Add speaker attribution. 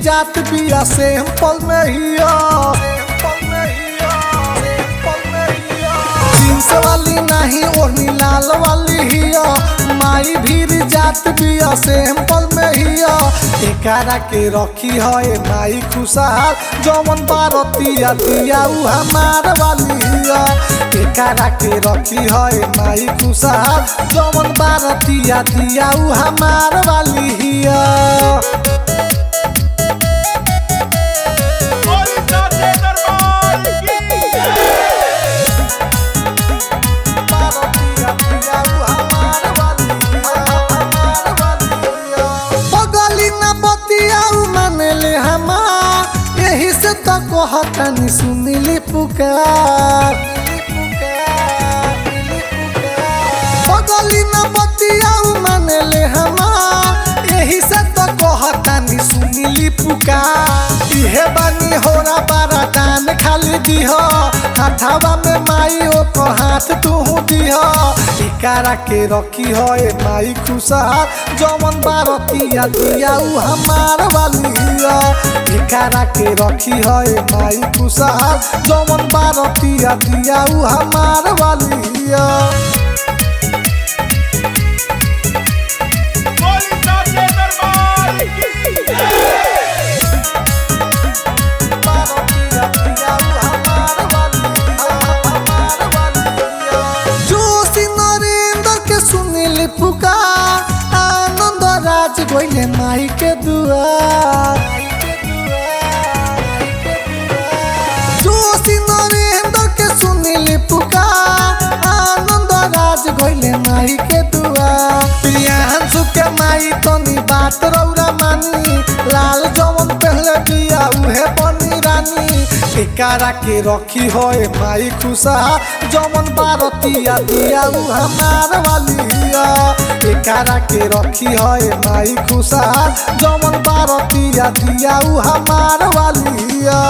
Speaker 1: जात बिया सैंपल में हिया जींस वाली नहीं ओढ़नी लाल वाली हिया माई भीर जात बिया सैंपल में हिया एकरा के रखी है माई खुशहाल जौन बारतिया दिया उ हमार वाली हिया एकरा के रखी है माई खुशहाल जौन बारतिया दिया उ हमार वाली हिया। यही से तो कहतनी सुनिली पुकार बगली न बतियाऊ मानेले हमार यही से तो कहतनी सुनिली पुकार इहे बानी होरा बारा दान खाली दिह हाथावा में माई ओको हाथ तू दिह एकरा के रखी है माई खुशहाल जौन बारतिया दिया उ हमार वाली हिया एकरा के रखी है माई खुशहाल जौन बारतिया दिया उ हमार वाली हिया। पुकार आनंद राज गोइले माई के दुआर जोशी नरेंद्र के सुनिली पुकार आनंद राज गोइले माई के दुआर प्रियांशु के माई तनी बात रौरा मानी लाल जवन पहले दिया उहे बनी रानी एकरा के रखी है माई खुशहाल जौन बारतिया दिया उ हमार वाली हिया एकरा के रखी है माई खुशहाल जौन बारतिया दिया उ हमार वाली हिया।